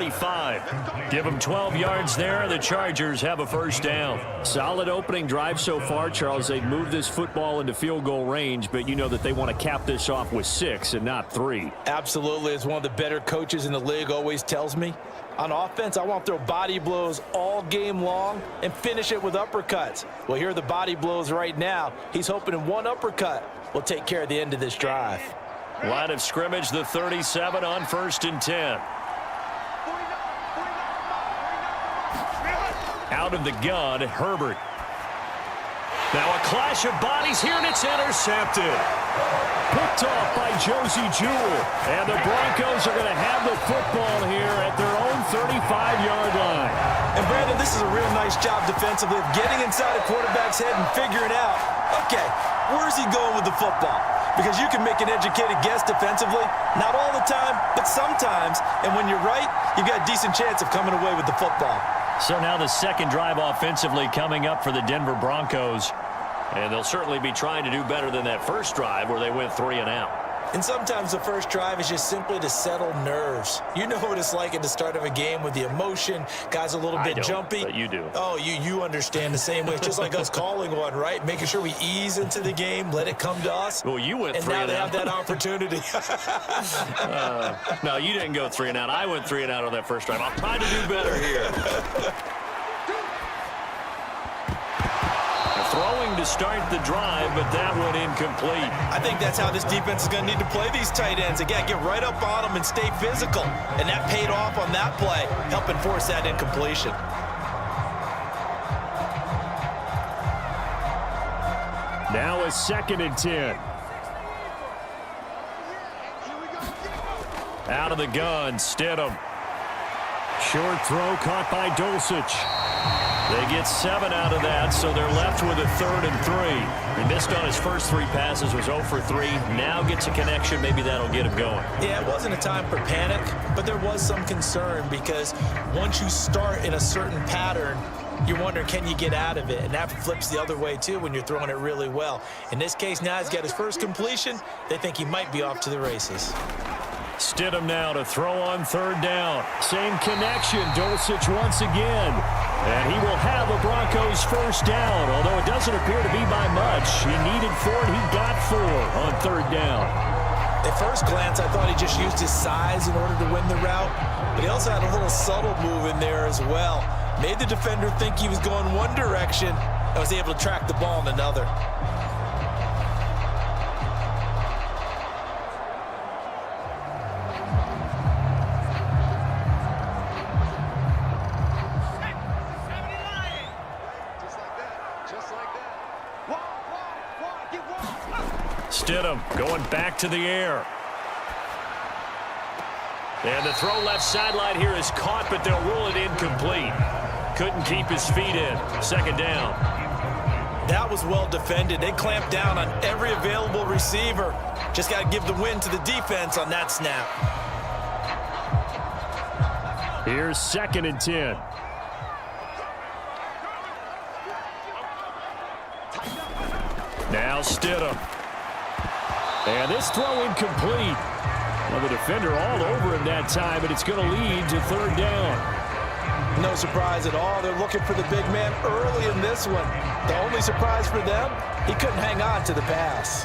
35. Give them 12 yards there. The Chargers have a first down. Solid opening drive so far, Charles. They've moved this football into field goal range, but you know that they want to cap this off with 6 and not 3. Absolutely. As one of the better coaches in the league always tells me, on offense, I want to throw body blows all game long and finish it with uppercuts. Well, here are the body blows right now. He's hoping in one uppercut will take care of the end of this drive. Line of scrimmage, the 37 on 1st and 10. Out of the gun, Herbert. Now a clash of bodies here, and it's intercepted. Picked off by Josie Jewell. And the Broncos are going to have the football here at their own 35-yard line. And, Brandon, this is a real nice job defensively of getting inside a quarterback's head and figuring out, okay, where's he going with the football? Because you can make an educated guess defensively, not all the time, but sometimes. And when you're right, you've got a decent chance of coming away with the football. So now the second drive offensively coming up for the Denver Broncos. And they'll certainly be trying to do better than that first drive where they went 3 and out. And sometimes the first drive is just simply to settle nerves. You know what it's like at the start of a game with the emotion. Guys a little bit jumpy. But you do. Oh, you understand the same way. It's just like us calling one, right? Making sure we ease into the game, let it come to us. Well, you went 3 and out. And now they have that opportunity. No, you didn't go 3 and out. I went 3 and out on that first drive. I'll try to do better here. Throwing to start the drive, but that one incomplete. I think that's how this defense is going to need to play these tight ends. Again, get right up on them and stay physical. And that paid off on that play, helping force that incompletion. Now a 2nd and 10. Out of the gun, Stidham. Short throw caught by Dulcich. They get 7 out of that, so they're left with a 3rd and 3. He missed on his first 3 passes, was 0 for 3. Now gets a connection. Maybe that'll get him going. Yeah, it wasn't a time for panic, but there was some concern because once you start in a certain pattern, you're wondering, can you get out of it? And that flips the other way, too, when you're throwing it really well. In this case, now he's got his first completion. They think he might be off to the races. Stidham now to throw on 3rd down. Same connection, Dulcich once again. And he will have a Broncos first down, although it doesn't appear to be by much. He needed 4, and he got 4 on 3rd down. At first glance, I thought he just used his size in order to win the route, but he also had a little subtle move in there as well. Made the defender think he was going one direction and was able to track the ball in another. Stidham going back to the air. And the throw left sideline here is caught, but they'll rule it incomplete. Couldn't keep his feet in. 2nd down. That was well defended. They clamped down on every available receiver. Just got to give the win to the defense on that snap. Here's 2nd and 10. Now Stidham. And this throw incomplete. Well, the defender all over him that time, but it's going to lead to 3rd down. No surprise at all. They're looking for the big man early in this one. The only surprise for them, he couldn't hang on to the pass.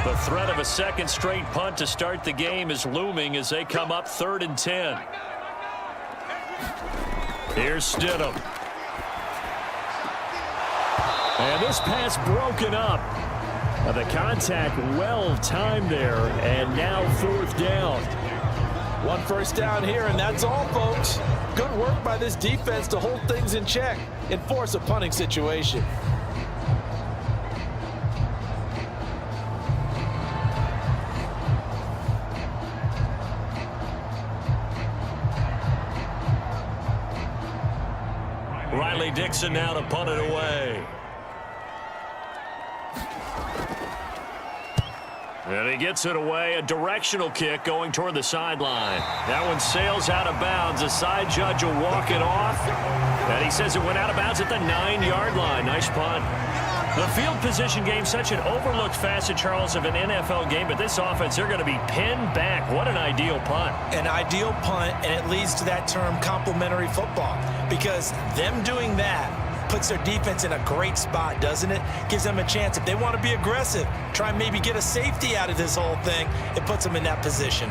The threat of a 2nd straight punt to start the game is looming as they come up 3rd and 10. Here's Stidham. And this pass broken up. The contact well timed there, and now 4th down. 1 first down here, and that's all, folks. Good work by this defense to hold things in check and force a punting situation. Riley Dixon now to punt it away. And he gets it away. A directional kick going toward the sideline. That one sails out of bounds. The side judge will walk it off. And he says it went out of bounds at the 9-yard line. Nice punt. The field position game, such an overlooked facet, Charles, of an NFL game, but this offense, they're going to be pinned back. What an ideal punt. An ideal punt, and it leads to that term complementary football, because them doing that puts their defense in a great spot, doesn't it? Gives them a chance. If they want to be aggressive, try and maybe get a safety out of this whole thing, it puts them in that position.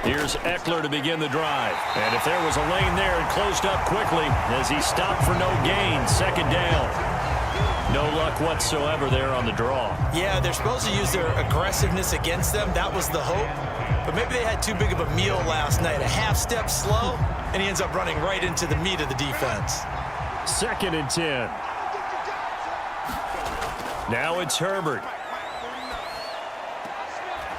Here's Eckler to begin the drive. And if there was a lane there, it closed up quickly as he stopped for no gain. Second down. No luck whatsoever there on the draw. Yeah, they're supposed to use their aggressiveness against them. That was the hope. But maybe they had too big of a meal last night. A half step slow, and he ends up running right into the meat of the defense. 2nd and 10. Now it's Herbert.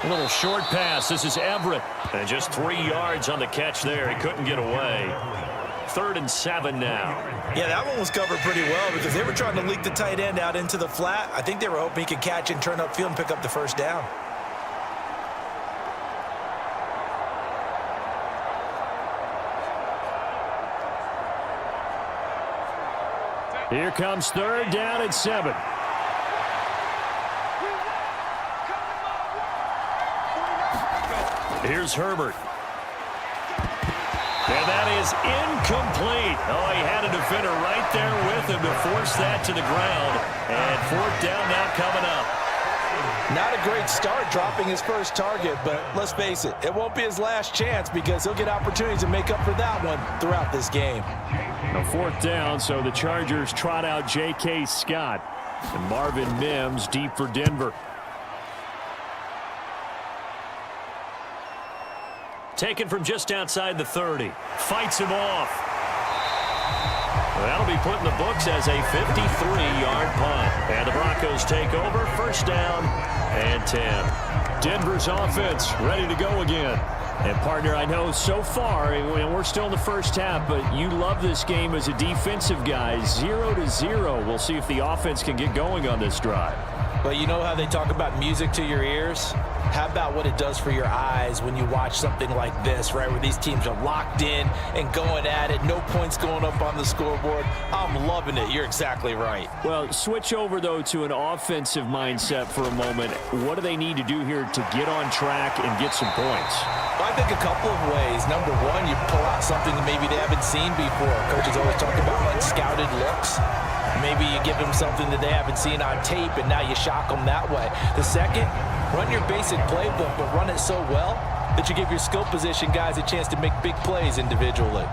A little short pass. This is Everett. And just 3 yards on the catch there. He couldn't get away. 3rd and 7 now. Yeah, that one was covered pretty well because they were trying to leak the tight end out into the flat. I think they were hoping he could catch and turn upfield and pick up the first down. Here comes 3rd down and 7. Here's Herbert. And that is incomplete. Oh, he had a defender right there with him to force that to the ground. And 4th down now coming up. Not a great start dropping his first target, but let's face it, it won't be his last chance because he'll get opportunities to make up for that one throughout this game. A 4th down, so the Chargers trot out J.K. Scott. And Marvin Mims deep for Denver. Taken from just outside the 30. Fights him off. Well, that'll be put in the books as a 53-yard punt. And the Broncos take over. 1st down and 10. Denver's offense ready to go again. And, partner, I know so far, and we're still in the first half, but you love this game as a defensive guy. 0-0. We'll see if the offense can get going on this drive. Well, you know how they talk about music to your ears? How about what it does for your eyes when you watch something like this, right, where these teams are locked in and going at it, no points going up on the scoreboard? I'm loving it. You're exactly right. Well, switch over, though, to an offensive mindset for a moment. What do they need to do here to get on track and get some points? Well, I think a couple of ways. Number one, you pull out something that maybe they haven't seen before. Coaches always talk about unscouted looks. Maybe you give them something that they haven't seen on tape, and now you shock them that way. The second, run your basic playbook, but run it so well that you give your skill position guys a chance to make big plays individually.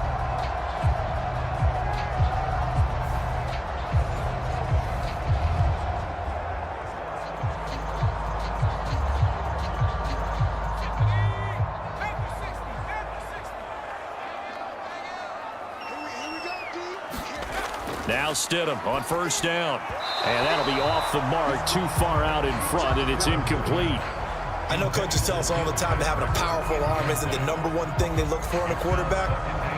Now Stidham on 1st down. And that'll be off the mark, too far out in front, and it's incomplete. I know coaches tell us all the time that having a powerful arm isn't the #1 thing they look for in a quarterback.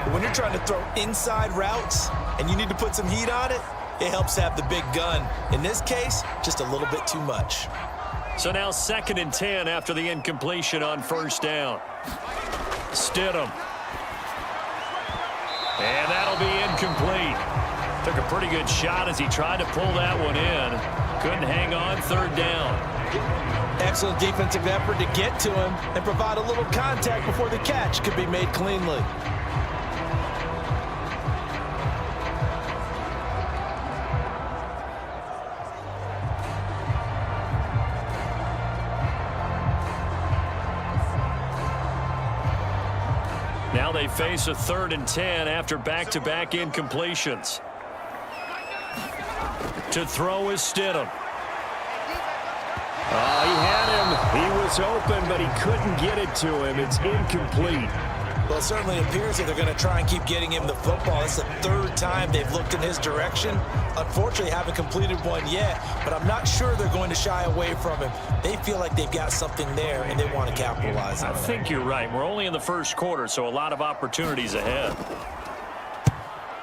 But when you're trying to throw inside routes and you need to put some heat on it, it helps have the big gun. In this case, just a little bit too much. So now 2nd and 10 after the incompletion on 1st down. Stidham. And that'll be incomplete. Took a pretty good shot as he tried to pull that one in. Couldn't hang on. 3rd down. Excellent defensive effort to get to him and provide a little contact before the catch could be made cleanly. Now they face a 3rd and 10 after back-to-back incompletions. To throw is Stidham. He had him. He was open, but he couldn't get it to him. It's incomplete. Well, it certainly appears that they're going to try and keep getting him the football. It's the 3rd time they've looked in his direction. Unfortunately, haven't completed one yet, but I'm not sure they're going to shy away from him. They feel like they've got something there, and they want to capitalize on it. I think you're right. We're only in the 1st quarter, so a lot of opportunities ahead.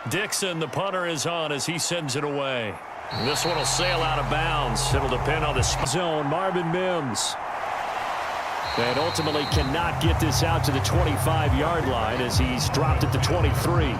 Dixon, the punter, is on as he sends it away. This one will sail out of bounds. It'll depend on the zone. Marvin Mims. And ultimately cannot get this out to the 25-yard line as he's dropped at the 23.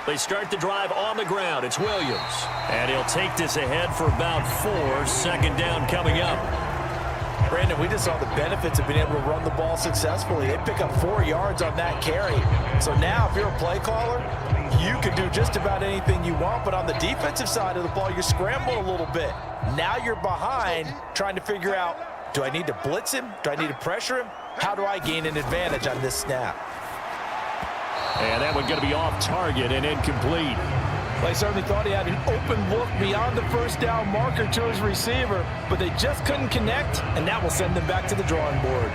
They start the drive on the ground. It's Williams. And he'll take this ahead for about 4. Second down coming up. Brandon, we just saw the benefits of being able to run the ball successfully. They pick up 4 yards on that carry. So now if you're a play caller, you can do just about anything you want. But on the defensive side of the ball, you scramble a little bit. Now you're behind trying to figure out, do I need to blitz him? Do I need to pressure him? How do I gain an advantage on this snap? And that one going to be off target and incomplete. They certainly thought he had an open look beyond the first down marker to his receiver, but they just couldn't connect, and that will send them back to the drawing board.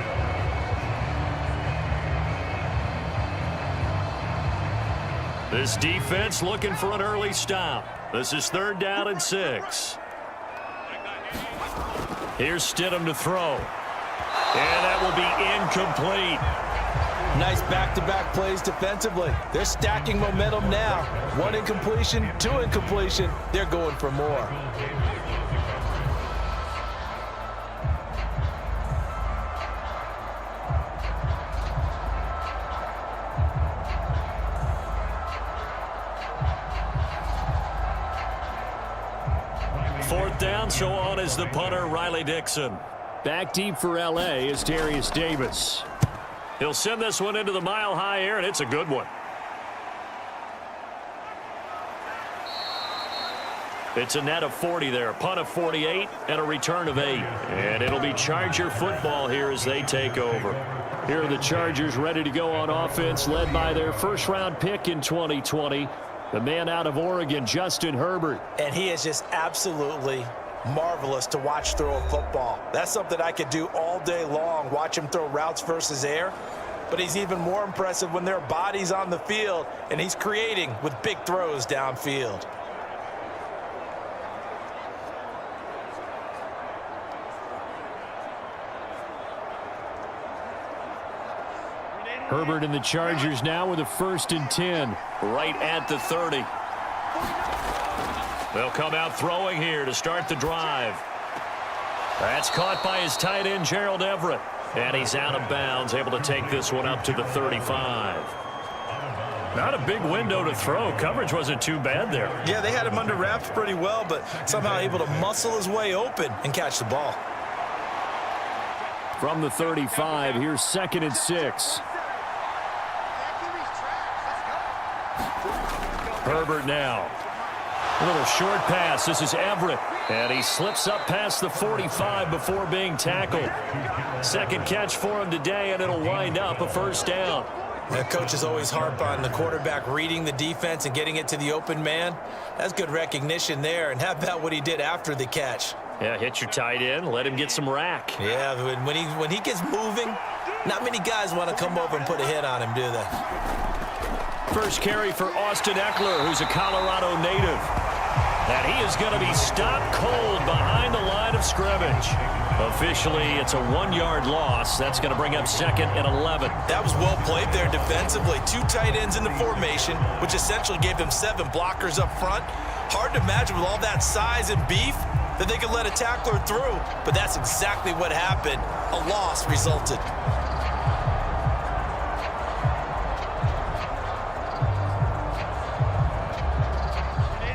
This defense looking for an early stop. This is 3rd down and 6. Here's Stidham to throw. And that will be incomplete. Nice back-to-back plays defensively. They're stacking momentum now. 1 incompletion, 2 incompletion. They're going for more. Fourth down, so on is the punter, Riley Dixon. Back deep for L.A. is Darius Davis. He'll send this one into the mile-high air, and it's a good one. It's a net of 40 there, punt of 48, and a return of 8. And it'll be Charger football here as they take over. Here are the Chargers ready to go on offense, led by their first-round pick in 2020, the man out of Oregon, Justin Herbert. And he is just absolutely marvelous to watch throw a football. That's something I could do all day long, watch him throw routes versus air. But he's even more impressive when there are bodies on the field, and he's creating with big throws downfield. Herbert and the Chargers now with a 1st and 10. Right at the 30. They'll come out throwing here to start the drive. That's caught by his tight end, Gerald Everett. And he's out of bounds, able to take this one up to the 35. Not a big window to throw. Coverage wasn't too bad there. Yeah, they had him under wraps pretty well, but somehow able to muscle his way open and catch the ball. From the 35, here's 2nd and 6. Herbert now. A little short pass. This is Everett. And he slips up past the 45 before being tackled. Second catch for him today, and it'll wind up a 1st down. The coaches always harp on the quarterback reading the defense and getting it to the open man. That's good recognition there. And how about what he did after the catch? Yeah, hit your tight end, let him get some rack. Yeah, when he gets moving, not many guys want to come over and put a hit on him, do they? First carry for Austin Eckler, who's a Colorado native. And he is going to be stopped cold behind the line of scrimmage. Officially, it's a 1-yard loss. That's going to bring up 2nd and 11. That was well played there defensively. 2 tight ends in the formation, which essentially gave them 7 blockers up front. Hard to imagine with all that size and beef that they could let a tackler through. But that's exactly what happened. A loss resulted.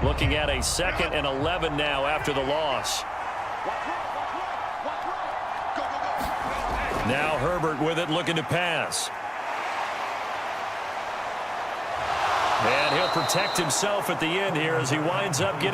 Looking at a 2nd and 11 now after the loss. Now Herbert with it, looking to pass. And he'll protect himself at the end here as he winds up getting